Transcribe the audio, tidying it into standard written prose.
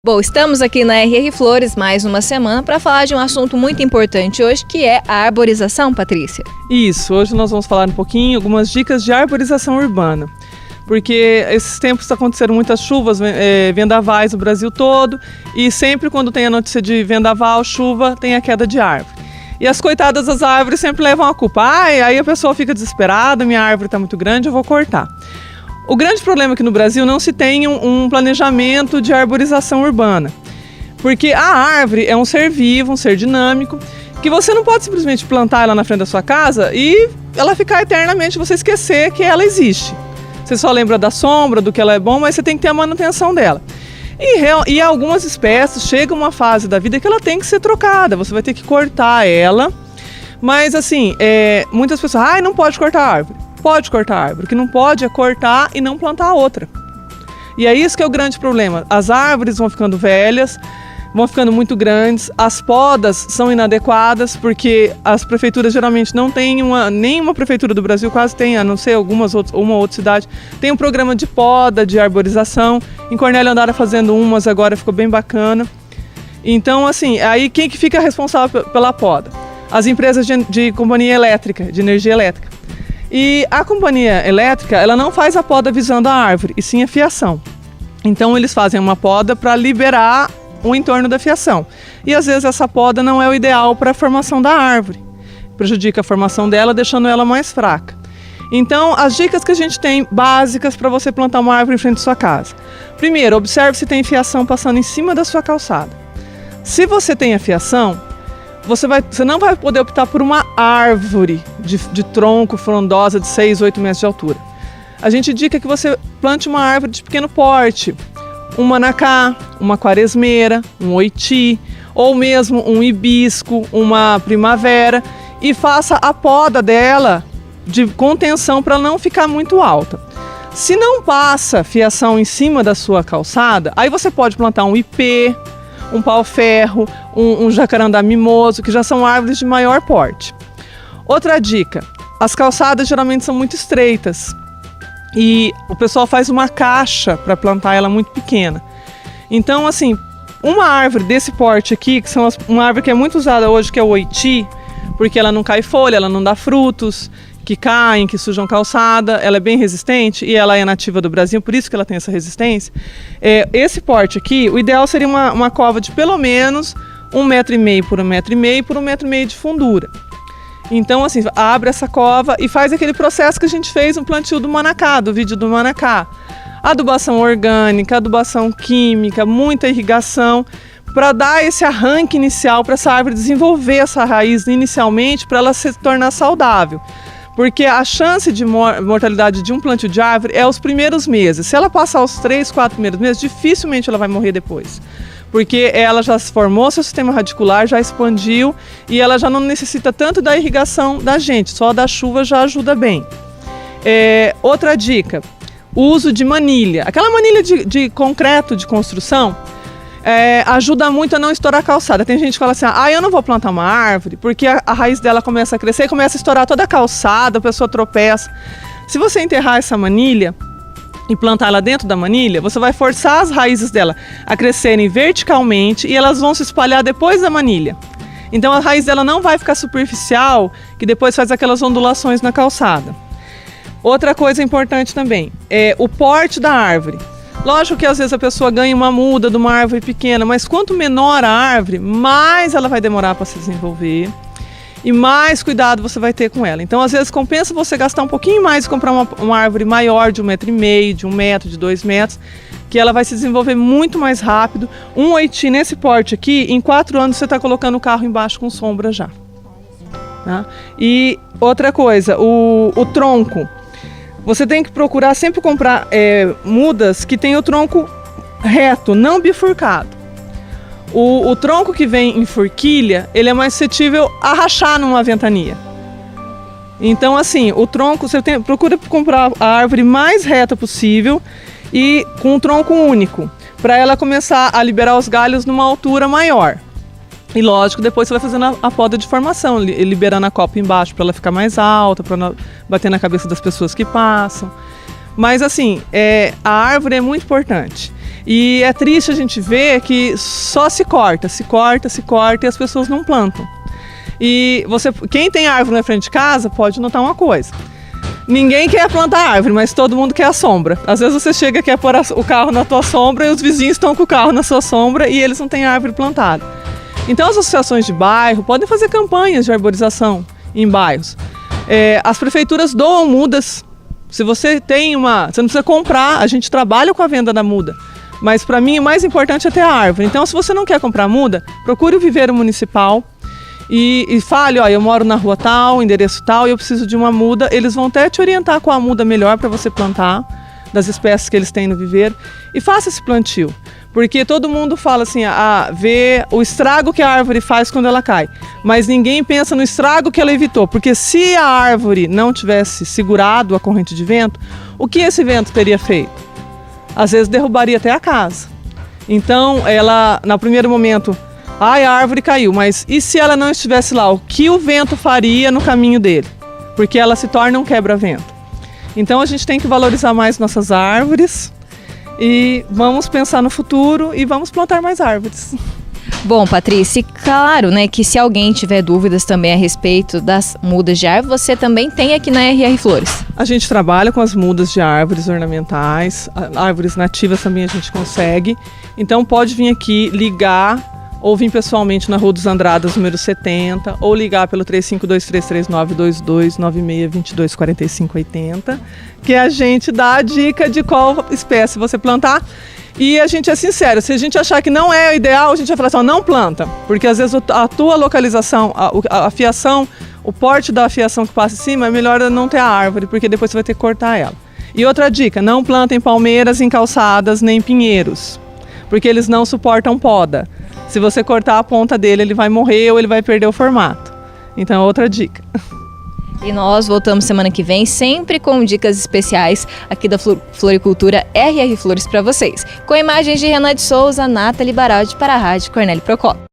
Bom, estamos aqui na RR Flores mais uma semana para falar de um assunto muito importante hoje, que é a arborização, Patrícia. Isso, hoje nós vamos falar um pouquinho, algumas dicas de arborização urbana. Porque esses tempos aconteceram muitas chuvas, vendavais no Brasil todo, e sempre quando tem a notícia de vendaval, chuva, tem a queda de árvore. E as coitadas das árvores sempre levam a culpa. Aí a pessoa fica desesperada, minha árvore está muito grande, eu vou cortar. O grande problema é que no Brasil não se tem um planejamento de arborização urbana. Porque a árvore é um ser vivo, um ser dinâmico, que você não pode simplesmente plantar ela na frente da sua casa e ela ficar eternamente, você esquecer que ela existe. Você só lembra da sombra, do que ela é bom, mas você tem que ter a manutenção dela. E algumas espécies chegam uma fase da vida que ela tem que ser trocada, você vai ter que cortar ela. Mas assim, muitas pessoas, não pode cortar a árvore. Pode cortar a árvore, o que não pode é cortar e não plantar outra. E é isso que é o grande problema. As árvores vão ficando velhas, vão ficando muito grandes, as podas são inadequadas, porque as prefeituras geralmente não têm nenhuma prefeitura do Brasil quase tem, a não ser uma outra cidade, tem um programa de poda, de arborização. Em Cornélio andaram fazendo umas, agora ficou bem bacana. Então, assim, aí quem que fica responsável pela poda? As empresas de companhia elétrica, de energia elétrica. E a companhia elétrica, ela não faz a poda visando a árvore, e sim a fiação. Então eles fazem uma poda para liberar o entorno da fiação. E às vezes essa poda não é o ideal para a formação da árvore. Prejudica a formação dela, deixando ela mais fraca. Então, as dicas que a gente tem básicas para você plantar uma árvore em frente à sua casa. Primeiro, observe se tem fiação passando em cima da sua calçada. Se você tem a fiação, você não vai poder optar por uma árvore de tronco frondosa de 6, 8 metros de altura. A gente indica que você plante uma árvore de pequeno porte, um manacá, uma quaresmeira, um oiti, ou mesmo um hibisco, uma primavera, e faça a poda dela de contenção para não ficar muito alta. Se não passa fiação em cima da sua calçada, aí você pode plantar um ipê, um pau-ferro, um jacarandá mimoso, que já são árvores de maior porte. Outra dica, as calçadas geralmente são muito estreitas e o pessoal faz uma caixa para plantar ela muito pequena. Então, assim, uma árvore desse porte aqui, que são uma árvore que é muito usada hoje, que é o oiti, porque ela não cai folha, ela não dá frutos que caem, que sujam calçada, ela é bem resistente e ela é nativa do Brasil, por isso que ela tem essa resistência. Esse porte aqui, o ideal seria uma cova de pelo menos 1,5 metro por 1,5 metro por 1,5 metro de fundura. Então, assim, abre essa cova e faz aquele processo que a gente fez no plantio do manacá, do vídeo do manacá. Adubação orgânica, adubação química, muita irrigação, para dar esse arranque inicial, para essa árvore desenvolver essa raiz inicialmente, para ela se tornar saudável. Porque a chance de mortalidade de um plantio de árvore é os primeiros meses. Se ela passar os 3, 4 primeiros meses, dificilmente ela vai morrer depois. Porque ela já se formou, seu sistema radicular já expandiu e ela já não necessita tanto da irrigação da gente, só da chuva já ajuda bem. Outra dica, o uso de manilha. Aquela manilha de concreto de construção ajuda muito a não estourar a calçada. Tem gente que fala assim, eu não vou plantar uma árvore porque a raiz dela começa a crescer e começa a estourar toda a calçada, a pessoa tropeça. Se você enterrar essa manilha e plantar ela dentro da manilha, você vai forçar as raízes dela a crescerem verticalmente e elas vão se espalhar depois da manilha. Então a raiz dela não vai ficar superficial, que depois faz aquelas ondulações na calçada. Outra coisa importante também é o porte da árvore. Lógico que às vezes a pessoa ganha uma muda de uma árvore pequena, mas quanto menor a árvore, mais ela vai demorar para se desenvolver e mais cuidado você vai ter com ela. Então, às vezes, compensa você gastar um pouquinho mais e comprar uma árvore maior de 1,5 metro, de 1 metro, de 2 metros, que ela vai se desenvolver muito mais rápido. Um oiti nesse porte aqui, em 4 anos você está colocando o carro embaixo com sombra já. Tá? E outra coisa, o tronco. Você tem que procurar sempre comprar mudas que tem o tronco reto, não bifurcado. O tronco que vem em forquilha, ele é mais suscetível a rachar numa ventania. Então, assim, o tronco, procura comprar a árvore mais reta possível e com um tronco único, para ela começar a liberar os galhos numa altura maior. E lógico, depois você vai fazendo a poda de formação, liberando a copa embaixo para ela ficar mais alta, para não bater na cabeça das pessoas que passam. Mas assim, a árvore é muito importante. E é triste a gente ver que só se corta e as pessoas não plantam. E quem tem árvore na frente de casa pode notar uma coisa. Ninguém quer plantar árvore, mas todo mundo quer a sombra. Às vezes você chega e quer pôr o carro na tua sombra e os vizinhos estão com o carro na sua sombra e eles não têm árvore plantada. Então as associações de bairro podem fazer campanhas de arborização em bairros. As prefeituras doam mudas. Se você tem você não precisa comprar, a gente trabalha com a venda da muda. Mas para mim o mais importante é ter a árvore. Então se você não quer comprar muda, procure o viveiro municipal. E fale, eu moro na rua tal, endereço tal, e eu preciso de uma muda. Eles vão até te orientar com a muda melhor para você plantar, das espécies que eles têm no viveiro. E faça esse plantio, porque todo mundo fala assim, vê o estrago que a árvore faz quando ela cai. Mas ninguém pensa no estrago que ela evitou, porque se a árvore não tivesse segurado a corrente de vento, o que esse vento teria feito? Às vezes derrubaria até a casa. Então, ela, no primeiro momento... a árvore caiu, mas e se ela não estivesse lá? O que o vento faria no caminho dele? Porque ela se torna um quebra-vento. Então a gente tem que valorizar mais nossas árvores e vamos pensar no futuro e vamos plantar mais árvores. Bom, Patrícia, claro, né, que se alguém tiver dúvidas também a respeito das mudas de árvore, você também tem aqui na RR Flores. A gente trabalha com as mudas de árvores ornamentais, árvores nativas também a gente consegue. Então pode vir aqui ligar, ou vir pessoalmente na Rua dos Andradas, número 70, ou ligar pelo 3523392296224580, que a gente dá a dica de qual espécie você plantar. E a gente é sincero, se a gente achar que não é o ideal, a gente vai falar assim, não planta, porque às vezes a tua localização, a fiação, o porte da fiação que passa em cima, é melhor não ter a árvore, porque depois você vai ter que cortar ela. E outra dica, não plantem palmeiras em calçadas nem pinheiros, porque eles não suportam poda. Se você cortar a ponta dele, ele vai morrer ou ele vai perder o formato. Então, outra dica. E nós voltamos semana que vem, sempre com dicas especiais aqui da Floricultura RR Flores para vocês. Com imagens de Renan de Souza, Nathalie Baraldi para a Rádio Cornélio Procópio.